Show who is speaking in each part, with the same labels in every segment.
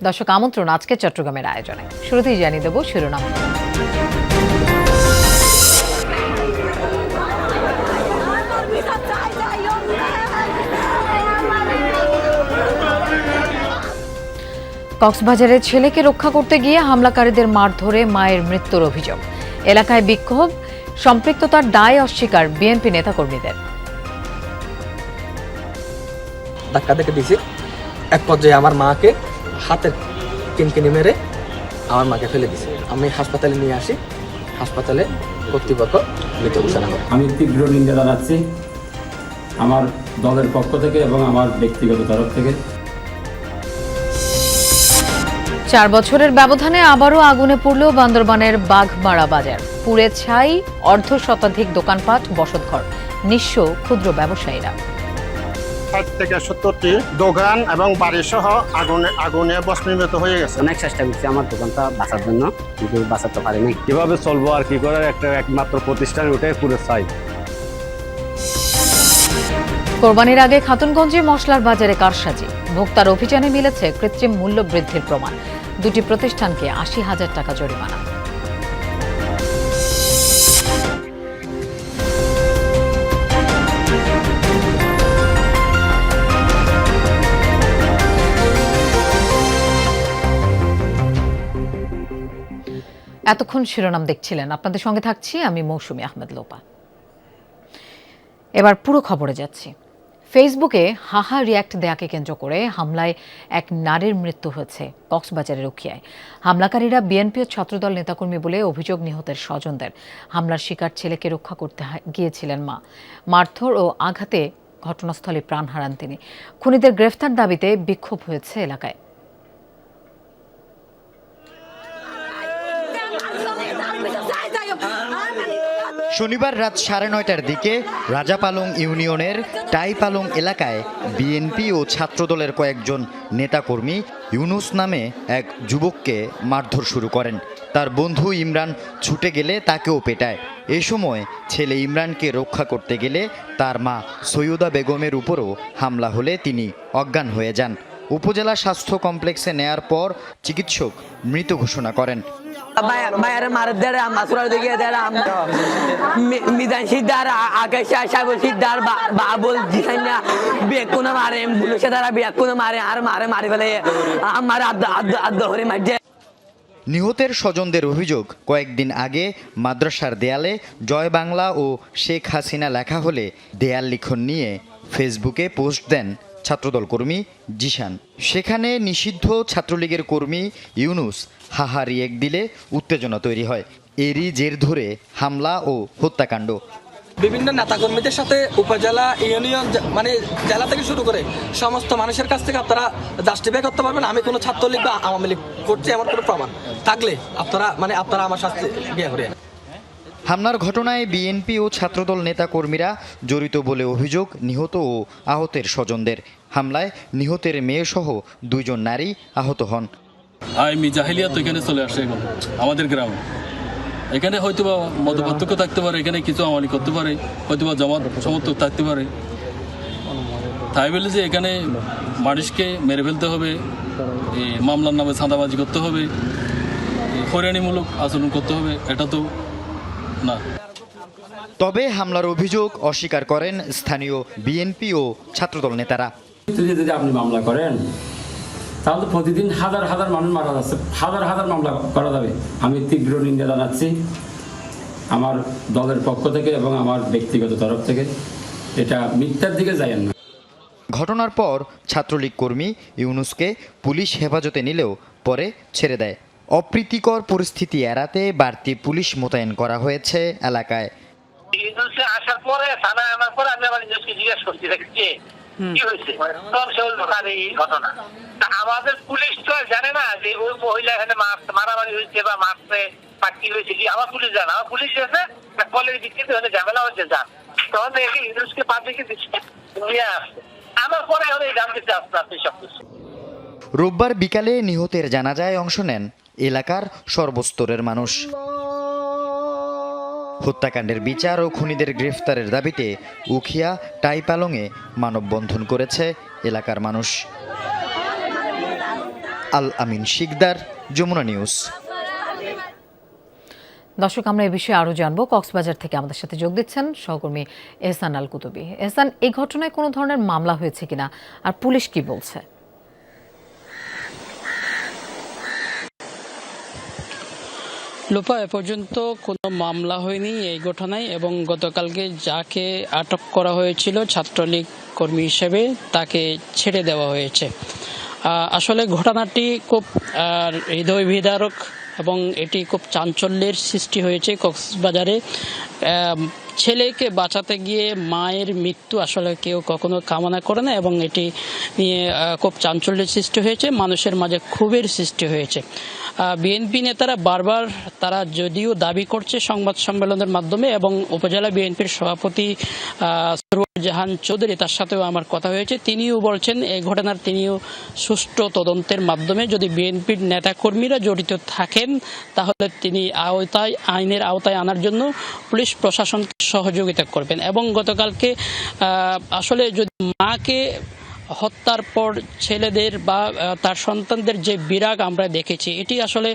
Speaker 1: দর্শক আমন্ত্রণ আজকে চট্টগ্রামের আয়োজনে। শুরুতেই জানিয়ে দেব শিরোনাম। কক্সবাজারে ছেলেকে রক্ষা করতে গিয়ে হামলাকারীদের মারধরে মায়ের মৃত্যুর অভিযোগ। এলাকায় বিক্ষোভ, সম্পৃক্ততার দায় অস্বীকার বিএনপি নেতাকর্মীদের।
Speaker 2: ধাক্কা দেখে দিয়েছি, এক পর্যায়ে আমার মাকে হাতের কিনকিনি মেরে আমার মাকে ফেলে দিয়েছে। আমি হাসপাতালে নিয়ে আসি, হাসপাতালে কর্তৃপক্ষ মৃত ঘোষণা করে।
Speaker 3: আমি তীব্র নিন্দা জানাচ্ছি আমার দলের পক্ষ থেকে এবং আমার ব্যক্তিগত তরফ থেকে।
Speaker 1: 4 বছরের ব্যবধানে আবারও আগুনে পুড়ল বান্দরবানের বাঘমারা বাজার। পুড়ে ছাই অর্ধ শতাধিক দোকানপাট, বসতঘর, নিঃস্ব ক্ষুদ্র ব্যবসায়ীরা।
Speaker 4: 60 থেকে 70টি দোকান এবং বাড়ি সহ আগুনে ভস্মীভূত হয়ে গেছে।
Speaker 5: অনেক চেষ্টা করছি আমার দোকানটা বাঁচার জন্য, কিন্তু বাঁচাতে পারিনি।
Speaker 6: কিভাবে চলবো আর কি করার একমাত্র প্রতিষ্ঠান ওটাই পুরো চাই।
Speaker 1: কোরবানির আগে খাতুনগঞ্জে মশলার বাজারে কারসাজি। ভোক্তার অভিযানে মিলেছে কৃত্রিম মূল্য বৃদ্ধির প্রমাণ। 2টি প্রতিষ্ঠানকে 80,000 টাকা জরিমানা। এতক্ষণ শিরোনাম দেখছিলেন, আপনাদের সঙ্গে থাকছি আমি মৌসুমী আহমেদ লোপা। এবার পুরো খবরে যাচ্ছি। ফেসবুকে হাহা রিয়াক্ট দেয়াকে কেন্দ্র করে হামলায় এক নারীর মৃত্যু হয়েছে কক্সবাজারের উখিয়ায়। হামলাকারীরা বিএনপি ও ছাত্রদল নেতাকর্মী বলে অভিযোগ নিহতের স্বজনদের। হামলার শিকার ছেলেকে রক্ষা করতে গিয়েছিলেন মা। মারধর ও আঘাতে ঘটনাস্থলে প্রাণ হারান তিনি। খুনিদের গ্রেফতার দাবিতে বিক্ষোভ হয়েছে এলাকায়।
Speaker 7: শনিবার রাত 9:30টার দিকে রাজাপালং ইউনিয়নের টাইপালং এলাকায় বিএনপি ও ছাত্রদলের কয়েকজন নেতাকর্মী ইউনুস নামে এক যুবককে মারধর শুরু করেন। তার বন্ধু ইমরান ছুটে গেলে তাকেও পেটায়। এ সময় ছেলে ইমরানকে রক্ষা করতে গেলে তার মা সৈয়দা বেগমের উপরও হামলা হলে তিনি অজ্ঞান হয়ে যান। উপজেলা স্বাস্থ্য কমপ্লেক্সে নেয়ার পর চিকিৎসক মৃত ঘোষণা করেন। নিহতের স্বজনদের অভিযোগ, কয়েকদিন আগে মাদ্রাসার দেয়ালে জয় বাংলা ও শেখ হাসিনা লেখা হলে দেয়াল লিখন নিয়ে ফেসবুকে পোস্ট দেন ছাত্রদল কর্মী জিশান। সেখানে নিষিদ্ধ ছাত্রলীগের কর্মী ইউনুস হাহা রিয়েক্ট দিলে উত্তেজনা তৈরি হয়। এরই জের ধরে হামলা ও হত্যাকাণ্ড।
Speaker 8: বিভিন্ন নেতাকর্মীদের সাথে উপজেলা, ইউনিয়ন, মানে জেলা থেকে শুরু করে সমস্ত মানুষের কাছ থেকে আপনারা জাস্টিফাই করতে পারবেন আমি কোনো ছাত্রলীগ বা আওয়ামী লীগ করছি এমন কোনো প্রমাণ থাকলে আপনারা আমার শাস্তি বিয়ে করে।
Speaker 7: হামলার ঘটনায় বিএনপি ও ছাত্রদল নেতাকর্মীরা জড়িত বলে অভিযোগ নিহত ও আহতের স্বজনদের। হামলায় নিহতের মেয়েসহ 2 জন নারী আহত হন।
Speaker 9: জাহিলিয়াত এখানে চলে আসে এখন আমাদের গ্রামে। এখানে হয়তো বা মতপার্থক্য থাকতে পারে, এখানে কিছু আমালি করতে পারে, হয়তো বা জামাত সমর্থক থাকতে পারে। তাই বলে যে এখানে মানুষকে মেরে ফেলতে হবে, মামলার নামে চাঁদাবাজি করতে হবে, হয়রানিমূলক আচরণ করতে হবে, এটা তো না।
Speaker 7: তবে হামলার অভিযোগ অস্বীকার করেন স্থানীয় বিএনপি ও ছাত্রদল নেতারা।
Speaker 3: যদি আপনি মামলা করেন তাহলে তো প্রতিদিন হাজার হাজার মানুষ মারা যাচ্ছে, হাজার হাজার মামলা করা যাবে। আমি তীব্র নিন্দা জানাচ্ছি আমার দলের পক্ষ থেকে এবং আমার ব্যক্তিগত তরফ থেকে। এটা মিথ্যার দিকে যায়েন না।
Speaker 7: ঘটনার পর ছাত্রলীগ কর্মী ইউনুসকে পুলিশ হেফাজতে নিলেও পরে ছেড়ে দেয়। অপ্রীতিকর পরিস্থিতি এড়াতে বাড়তি পুলিশ মোতায়েন করা হয়েছে এলাকায়।
Speaker 10: আসার পরে থানায় আনার পরে আমি আবার ইউনুসকে জিজ্ঞেস করছি কি হয়েছে, তখন সে বলল তার এই ঘটনা। আমাদের পুলিশ তো জানে না যে ওই মহিলা এখানে মারামারি হয়েছে বা মারছে বা কি হয়েছে, কি আমার পুলিশ জানে। আমার পুলিশ এসে কলেজ দিচ্ছে ঝামেলা হচ্ছে যান, তখন দেখি ইউনুসকে পাবলিকে দিচ্ছে নিয়ে আসছে। আমার পরে এখন এই জানতে আসতে আপনি সবকিছু।
Speaker 7: রোববার বিকালে নিহতের জানাজায় অংশ নেন এলাকার সর্বস্তরের মানুষ। হত্যাকাণ্ডের বিচার ও খুনিদের গ্রেফতারের দাবিতে উখিয়া টাইপালংয়ে মানববন্ধন করেছে এলাকার মানুষ। আল আমিন শিকদার, যমুনা নিউজ।
Speaker 1: দর্শক, আমরা এই বিষয়ে আরও জানবো। কক্সবাজার থেকে আমাদের সাথে যোগ দিচ্ছেন সহকর্মী এহসান আল কুতুবী। এহসান, এই ঘটনায় কোনো ধরনের মামলা হয়েছে কিনা, আর পুলিশ কি বলছে?
Speaker 11: লোপা, এ পর্যন্ত কোনো মামলা হয়নি এই ঘটনায়, এবং গতকালকে যাকে আটক করা হয়েছিল ছাত্রলীগ কর্মী হিসেবে তাকে ছেড়ে দেওয়া হয়েছে। আসলে ঘটনাটি খুব হৃদয় বিদারক এবং এটি খুব চাঞ্চল্যের সৃষ্টি হয়েছে কক্সবাজারে। ছেলেকে বাঁচাতে গিয়ে মায়ের মৃত্যু আসলে কেউ কখনো কামনা করে না, এবং এটি নিয়ে খুব চাঞ্চল্যের সৃষ্টি হয়েছে, মানুষের মাঝে ক্ষোভের সৃষ্টি হয়েছে। বিএনপি নেতারা বারবার তারা যদিও দাবি করছে সংবাদ সম্মেলনের মাধ্যমে, এবং উপজেলা বিএনপির সভাপতি জাহান চৌধুরী, তার সাথেও আমার কথা হয়েছে, তিনিও বলছেন এই ঘটনার তিনিও সুষ্ঠু তদন্তের মাধ্যমে যদি বিএনপির নেতাকর্মীরা জড়িত থাকেন তাহলে তিনি আইনের আওতায় আনার জন্য পুলিশ প্রশাসনকে সহযোগিতা করবেন। এবং গতকালকে আসলে যদি মাকে হত্যার পর ছেলেদের বা তার সন্তানদের যে বিরাগ আমরা দেখেছি, এটি আসলে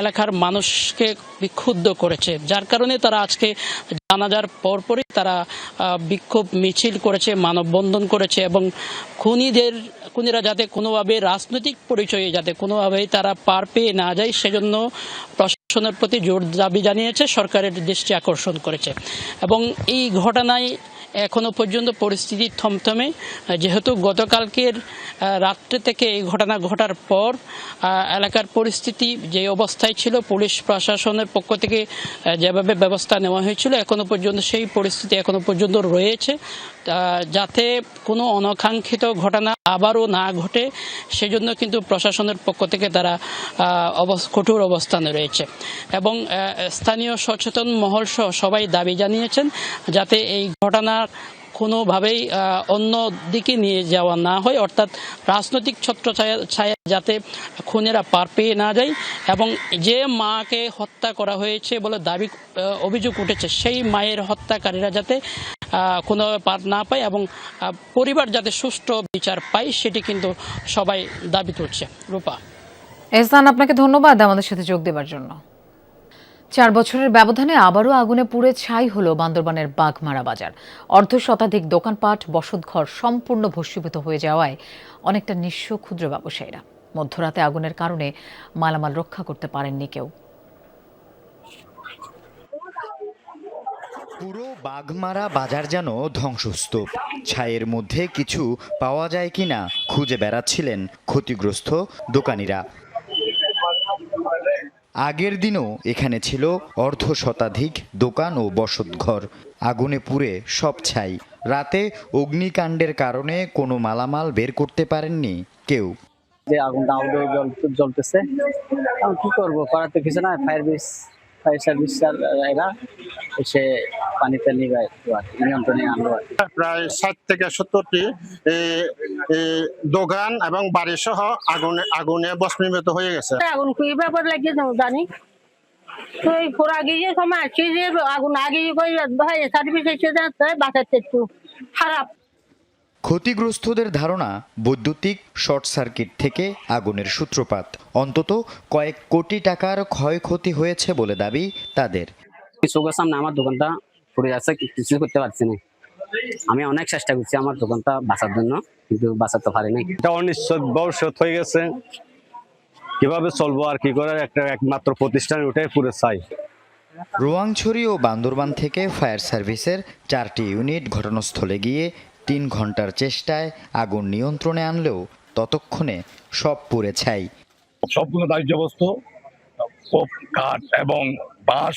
Speaker 11: এলাকার মানুষকে বিক্ষুব্ধ করেছে, যার কারণে তারা আজকে জানাজার পরপরই তারা বিক্ষোভ মিছিল করেছে, মানববন্ধন করেছে, এবং খুনিরা যাতে কোনোভাবে রাজনৈতিক পরিচয়ে যাতে কোনোভাবেই তারা পার পেয়ে না যায় সেজন্য প্রশাসনের প্রতি জোর দাবি জানিয়েছে, সরকারের দৃষ্টি আকর্ষণ করেছে। এবং এই ঘটনায় এখনো পর্যন্ত পরিস্থিতি থমথমে, যেহেতু গতকালকের রাত্রে থেকে এই ঘটনা ঘটার পর এলাকার পরিস্থিতি যে অবস্থায় ছিল, পুলিশ প্রশাসনের পক্ষ থেকে যেভাবে ব্যবস্থা নেওয়া হয়েছিল এখনো পর্যন্ত সেই পরিস্থিতি এখনো পর্যন্ত রয়েছে, যাতে কোনো অনাকাঙ্ক্ষিত ঘটনা আবারও না ঘটে সেজন্য কিন্তু প্রশাসনের পক্ষ থেকে তারা কঠোর অবস্থানে রয়েছে। এবং স্থানীয় সচেতন মহল সহ সবাই দাবি জানিয়েছেন যাতে এই ঘটনার কোনোভাবেই অন্য দিকে নিয়ে যাওয়া না হয়, অর্থাৎ রাজনৈতিক ছত্রছায়া যাতে খুনিরা পার পেয়ে না যায়, এবং যে মাকে হত্যা করা হয়েছে বলে অভিযোগ উঠেছে সেই মায়ের হত্যাকারীরা যাতে কোনোভাবে পার না পায় এবং পরিবার যাতে সুষ্ঠু বিচার পায় সেটি কিন্তু সবাই দাবি তুলছে। রূপা।
Speaker 1: এহসান, আপনাকে ধন্যবাদ আমাদের সাথে যোগ দেওয়ার জন্য। 4 বছরের ব্যবধানে আবারও আগুনে পুড়ে ছাই হলো বান্দরবানের বাঘমারা বাজার। অর্ধশতাধিক দোকানপাট, বসতঘর সম্পূর্ণ ভস্মীভূত হয়ে যাওয়ায় অনেকটা নিঃস্ব ক্ষুদ্র ব্যবসায়ীরা। মধ্যরাতে আগুনের কারণে মালামাল রক্ষা করতে পারেননি কেউ।
Speaker 7: পুরো বাঘমারা বাজার যেন ধ্বংসস্তূপ। ছায়ের মধ্যে কিছু পাওয়া যায় কিনা খুঁজে বেড়াচ্ছিলেন ক্ষতিগ্রস্ত দোকানিরা। আগের দিনও এখানে ছিল অর্ধশতাধিক দোকান ও বসতঘর, আগুনে পুড়ে সব ছাই। রাতে অগ্নিকাণ্ডের কারণে কোনো মালামাল বের করতে পারেননি কেউ।
Speaker 5: যে আগুনটা জ্বলতেছে, কি করবো, করার তো কিছু না। ফায়ার সার্ভিস এরা এসে পানিতে নিয়ন্ত্রণে আনলো।
Speaker 4: প্রায় 60 থেকে 70টি দোকান এবং বাড়ি সহ আগুনে ভস্মীভূত হয়ে গেছে।
Speaker 12: আগুন কি ব্যাপার লাগে জানি তো আগে যে সময় আসছে যে আগুন আগে সার্ভিস এসে যাচ্ছে বাঁচাচ্ছে একটু খারাপ।
Speaker 7: ক্ষতিগ্রস্তদের ধারণা বৈদ্যুতিক শর্ট সার্কিট থেকে আগুনের সূত্রপাত। অন্তত কয়েক কোটি টাকার ক্ষয়ক্ষতি হয়েছে বলে দাবি তাদের।
Speaker 5: চোখের সামনে আমার দোকানটা পুড়ে যাচ্ছে, কিছু করতে পারছি না। আমি অনেক চেষ্টা করছি আমার দোকানটা বাঁচার জন্য, কিন্তু বাঁচাতে পারিনি।
Speaker 6: এটা অনিশ্চিত ভবিষ্যৎ হয়ে গেছে, কিভাবে চলবো আর কি করে, একমাত্র প্রতিষ্ঠান ওটাই পুরো চাই।
Speaker 7: রোয়াংছড়ি ও বান্দরবান থেকে ফায়ার সার্ভিসের 4টি ইউনিট ঘটনাস্থলে গিয়ে 3 ঘন্টার চেষ্টায় আগুন নিয়ন্ত্রণে আনলেও ততক্ষণে সব পুড়ে ছাই।
Speaker 13: সবগুলো দাহ্য বস্তু, কাঠ এবং বাঁশ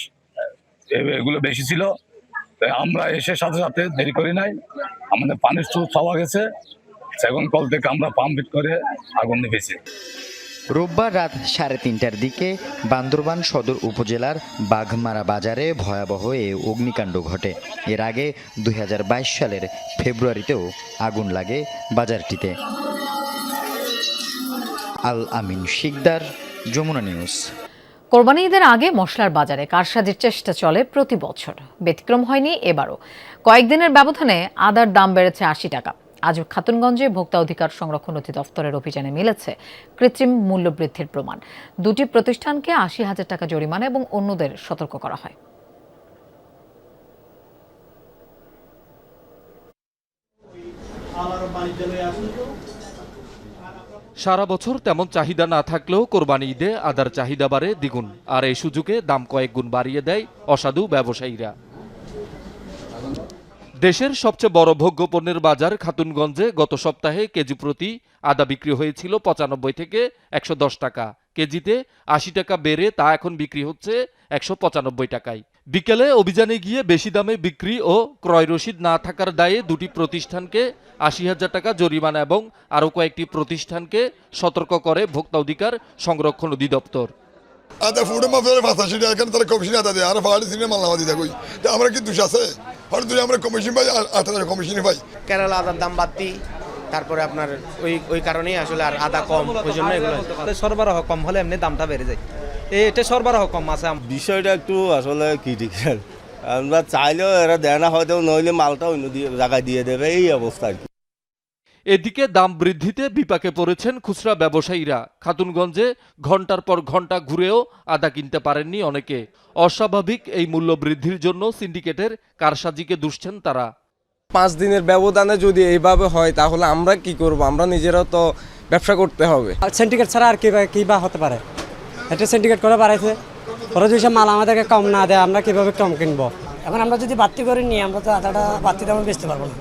Speaker 13: এগুলো বেশি ছিল। আমরা এসে সাথে সাথে দেরি করি নাই, আমাদের পানির স্রোত পাওয়া গেছে, সেগুন কল থেকে আমরা পাম্প করে আগুন নিভেছি।
Speaker 7: রোববার রাত 3:30টার দিকে বান্দরবান সদর উপজেলার বাঘমারা বাজারে ভয়াবহ এ অগ্নিকাণ্ড ঘটে। এর আগে 2022 সালের ফেব্রুয়ারিতেও আগুন লাগে বাজারটিতে। আল আমিন শিকদার, যমুনা নিউজ।
Speaker 1: কোরবানি ঈদের আগে মশলার বাজারে কারসাজির চেষ্টা চলে প্রতি বছর, ব্যতিক্রম হয়নি এবারও। কয়েকদিনের ব্যবধানে আদার দাম বেড়েছে 80 টাকা। আজ খাতুনগঞ্জে ভোক্তা অধিকার সংরক্ষণ অধিদপ্তরের অভিযানে মিলেছে কৃত্রিম মূল্য বৃদ্ধির প্রমাণ। দুটি প্রতিষ্ঠানকে ৮০,০০০ টাকা জরিমানা এবং অন্যদের সতর্ক করা হয়।
Speaker 14: সারা বছর তেমন চাহিদা না থাকলেও কোরবানি ঈদে আদার চাহিদা বাড়ে দ্বিগুণ, আর এই সুযোগে দাম কয়েক গুণ বাড়িয়ে দেয় অসাধু ব্যবসায়ীরা। দেশের সবচেয়ে বড় ভোগ্য পণ্যের বাজার খাতুনগঞ্জে গত সপ্তাহে কেজি প্রতি আদা বিক্রি হয়েছিল ৯৫ থেকে ১১০ টাকা, কেজিতে ৮০ টাকা বেড়ে তা এখন বিক্রি হচ্ছে ১৯৫ টাকায়। বিকেলে অভিযানে গিয়ে বেশি দামে বিক্রি ও ক্রয় রসিদ না থাকার দায়ে দুটি প্রতিষ্ঠানকে ৮০,০০০ টাকা জরিমানা এবং আরও কয়েকটি প্রতিষ্ঠানকে সতর্ক করে ভোক্তা অধিকার সংরক্ষণ অধিদপ্তর।
Speaker 15: আদা ফুড মাফিয়ার ভাষা সেটা এখানে তারা কমিশন আদা দেয় আর ফাড়ি সিনে মাল্লা দিতে কই আমরা কি দোষ আছে আর তুই আমরা কমিশন পাই আর কমিশনে পাই
Speaker 16: কেরালা আদার দাম বাড়তি, তারপরে আপনার ওই কারণেই আসলে আর আদা কম, ওই জন্য এগুলো
Speaker 17: সরবরাহ কম হলে এমনি দামটা বেড়ে যায়। এটা সরবরাহ কম আছে।
Speaker 18: বিষয়টা একটু আসলে ক্রিটিক্যাল, আমরা চাইলেও এরা দেয় না, হয়তো নইলে মালটা অন্য জায়গায় দিয়ে দেবে, এই অবস্থা আর কি।
Speaker 14: এদিকে দাম বৃদ্ধিতে বিপাকে পড়েছেন খুচরা ব্যবসায়ীরা। খাতুনগঞ্জে ঘন্টার পর ঘন্টা ঘুরেও আদা কিনতে পারেননি অনেকে। অস্বাভাবিক এই মূল্য বৃদ্ধির জন্য সিন্ডিকেটের কারসাজিকে দুষছেন তারা।
Speaker 19: 5 দিনের ব্যবধানে যদি এইভাবে হয় তাহলে আমরা কি করব? আমরা নিজেরাও তো ব্যবসা করতে হবে।
Speaker 20: সিন্ডিকেট ছাড়া আর কি বা হতে পারে? এটা সিন্ডিকেট করে বাড়াইছে, ওরা যদি মাল আমাদেরকে কম না দেয় আমরা কিভাবে কম কিনবো? এখন আমরা যদি বাড়তি করে নিই আমরা তো আদাটা বাড়তি দামে বেচতে পারবো না।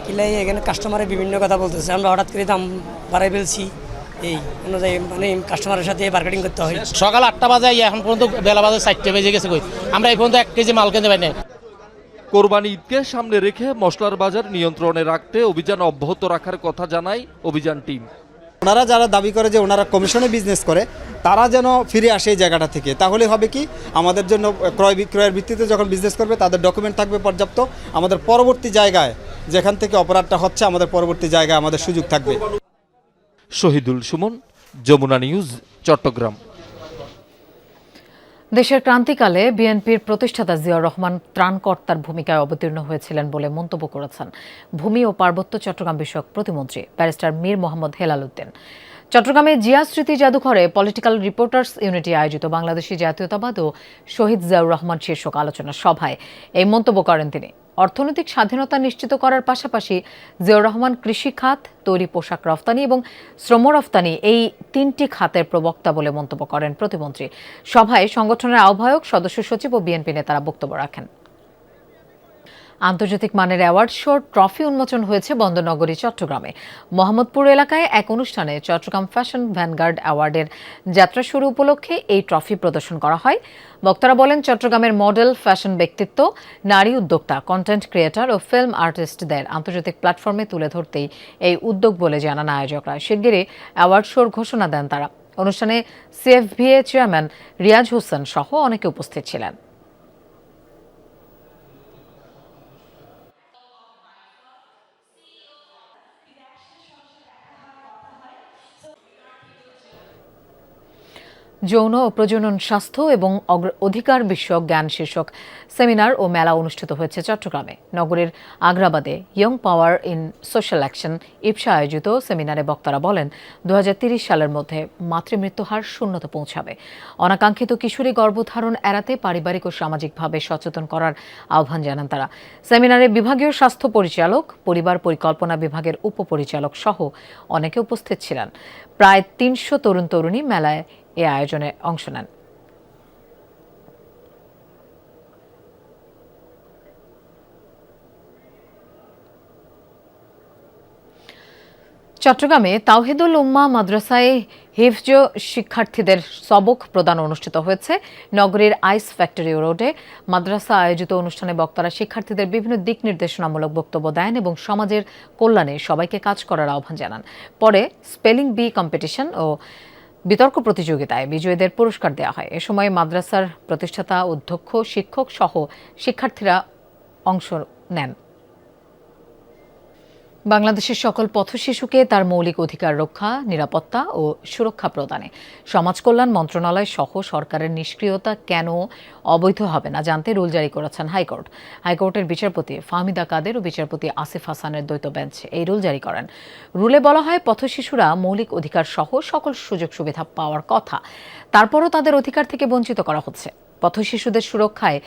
Speaker 20: কিলাই এখানে কাস্টমারের বিভিন্ন কথা বলতেছে, আমরা হঠাৎ করে দাম বাড়াই ফেলছি, এই অনুযায়ী মানে কাস্টমারের সাথে মার্কেটিং করতে হয়।
Speaker 21: সকাল 8টা বাজে এখন পর্যন্ত বেলা বাজে 4টে বেজে গেছে, কই আমরা এই পর্যন্ত 1 কেজি মাল কিনতে পারি না।
Speaker 14: কোরবানি ঈদকে সামনে রেখে মশলার বাজার নিয়ন্ত্রণে রাখতে অভিযান অব্যাহত রাখার কথা জানায় অভিযান টিম।
Speaker 22: ওনারা যারা দাবি করে যে ওনারা কমিশনে বিজনেস করে তারা যেন ফিরে আসে এই জায়গাটা থেকে, তাহলে হবে কি আমাদের জন্য ক্রয় বিক্রয়ের ভিত্তিতে যখন বিজনেস করবে তাদের ডকুমেন্ট থাকবে পর্যাপ্ত, আমাদের পরবর্তী জায়গায় যেখান থেকে অপরাধটা হচ্ছে আমাদের পরবর্তী জায়গায় আমাদের সুযোগ থাকবে।
Speaker 14: শহীদুল সুমন, যমুনা নিউজ, চট্টগ্রাম।
Speaker 1: দেশের ক্রান্তিকালে বিএনপির প্রতিষ্ঠাতা জিয়াউর রহমান ত্রাণকর্তার ভূমিকায় অবতীর্ণ হয়েছিলেন বলে মন্তব্য করেছেন ভূমি ও পার্বত্য চট্টগ্রাম বিষয়ক প্রতিমন্ত্রী ব্যারিস্টার মীর মোহাম্মদ হেলাল উদ্দিন। চট্টগ্রামে জিয়া স্মৃতি জাদুঘরে পলিটিক্যাল রিপোর্টার্স ইউনিটি আয়োজিত বাংলাদেশি জাতীয়তাবাদ ও শহীদ জিয়াউর রহমান শীর্ষক আলোচনা সভায় এই মন্তব্য করেন তিনি। অর্থনৈতিক স্বাধীনতা নিশ্চিত করার পাশাপাশি জিয়াউর রহমান কৃষি খাত, তৈরি পোশাক রফতানি এবং শ্রম রফতানি এই 3টি খাতের প্রবক্তা বলে মন্তব্য করেন প্রতিমন্ত্রী। সভায় সংগঠনের আহ্বায়ক, সদস্য সচিব ও বিএনপি নেতারা বক্তব্য রাখেন। আন্তর্জাতিক মানের অ্যাওয়ার্ড শোর ট্রফি উন্মোচন হয়েছে বন্দরনগরী চট্টগ্রামে। মোহাম্মদপুর এলাকায় এক অনুষ্ঠানে চট্টগ্রাম ফ্যাশন ভ্যানগার্ড অ্যাওয়ার্ডের যাত্রা শুরু উপলক্ষে এই ট্রফি প্রদর্শন করা হয়। বক্তারা বলেন, চট্টগ্রামের মডেল, ফ্যাশন ব্যক্তিত্ব, নারী উদ্যোক্তা, কন্টেন্ট ক্রিয়েটর ও ফিল্ম আর্টিস্টদের আন্তর্জাতিক প্ল্যাটফর্মে তুলে ধরতেই এই উদ্যোগ বলে জানান আয়োজকরা। শিগগিরই অ্যাওয়ার্ড শোর ঘোষণা দেন তারা। অনুষ্ঠানে সিএফভিএ চেয়ারম্যান রিয়াজ হোসেন সহ অনেকে উপস্থিত ছিলেন। যৌন ও প্রজনন স্বাস্থ্য এবং অধিকার বিষয়ক জ্ঞান শীর্ষক সেমিনার ও মেলা অনুষ্ঠিত হয়েছে চট্টগ্রামে। নগরীর আগ্রাবাদে young power in social action YPSA আয়োজিত সেমিনারে বক্তারা বলেন, 2030 সালের মধ্যে মাতৃমৃত্যু হার 0-তে পৌঁছাবে। অনাকাঙ্ক্ষিত কিশোরী গর্ভধারণ এড়াতে পারিবারিক ও সামাজিকভাবে সচেতন করার আহ্বান জানান তারা। সেমিনারে বিভাগীয় স্বাস্থ্য পরিচালক, পরিবার পরিকল্পনা বিভাগের উপপরিচালক সহ অনেকে উপস্থিত ছিলেন। প্রায় 300 তরুণ তরুণী মেলায় এ আয়োজনে অংশ নেন। চট্টগ্রামে তাওহিদুল উম্মাহ মাদ্রাসায় হিফজ শিক্ষার্থীদের সবক প্রদান অনুষ্ঠিত হয়েছে। নগরীর আইস ফ্যাক্টরি রোডে মাদ্রাসা আয়োজিত অনুষ্ঠানে বক্তারা শিক্ষার্থীদের বিভিন্ন দিক নির্দেশনামূলক বক্তব্য দেন এবং সমাজের কল্যাণে সবাইকে কাজ করার আহ্বান জানান। পরে স্পেলিং বি কম্পিটিশন ও বিতর্ক প্রতিযোগিতায় বিজয়ীদের পুরস্কার দেওয়া হয়। এ সময় মাদ্রাসার প্রতিষ্ঠাতা, অধ্যক্ষ, শিক্ষক সহ শিক্ষার্থীরা অংশ নেন। বাংলাদেশের সকল পথশিশুকে তার মৌলিক অধিকার রক্ষা, নিরাপত্তা ও সুরক্ষা প্রদানে সমাজ কল্যাণ মন্ত্রণালয় সহ সরকারের নিষ্ক্রিয়তা কেন অবৈধ হবে না জানতে রুল জারি করেছেন হাইকোর্ট। হাইকোর্টের বিচারপতি ফাহমিদা কাদের ও বিচারপতি আসিফ হাসানের দ্বৈত বেঞ্চ এই রুল জারি করেন। রুলে বলা হয়, পথশিশুরা মৌলিক অধিকার সহ সকল সুযোগ সুবিধা পাওয়ার কথা, তারপরও তাদের অধিকার থেকে বঞ্চিত করা হচ্ছে। পথশিশুদের সুরক্ষায়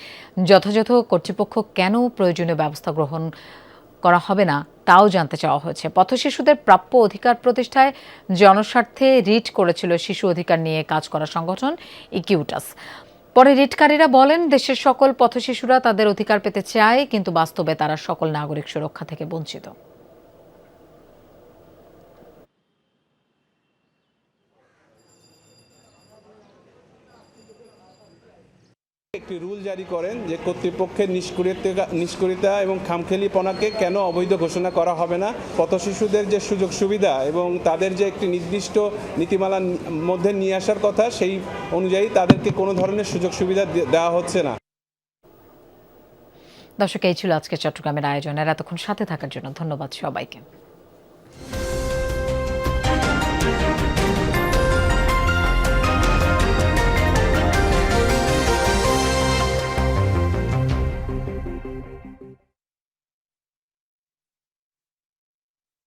Speaker 1: যথাযথ কর্তৃপক্ষ কেন প্রয়োজনীয় ব্যবস্থা গ্রহণ করা হবে না তাও জানতে চাওয়া হয়েছে। পথশিশুদের প্রাপ্য অধিকার প্রতিষ্ঠায় জনস্বার্থে রিট করেছিল শিশু অধিকার নিয়ে কাজ করা সংগঠন ইকিউটাস। পরে রিটকারীরা বলেন, দেশের সকল পথশিশুরা তাদের অধিকার পেতে চায়, কিন্তু বাস্তবে তারা সকল নাগরিক সুরক্ষা থেকে বঞ্চিত।
Speaker 2: একটি রুল জারি করেন যে কর্তৃপক্ষের নিষ্ক্রিয়তা এবং খামখেয়ালিপনাকে কেন অবৈধ ঘোষণা করা হবে না। পথশিশুদের যে সুযোগ সুবিধা এবং তাদের যে একটি নির্দিষ্ট নীতিমালার মধ্যে নিয়ে আসার কথা, সেই অনুযায়ী তাদেরকে কোনো ধরনের সুযোগ সুবিধা দেওয়া হচ্ছে না।
Speaker 1: দর্শক, এই ছিল আজকে চট্টগ্রামের আয়োজনের। এতক্ষণ সাথে থাকার জন্য ধন্যবাদ সবাইকে।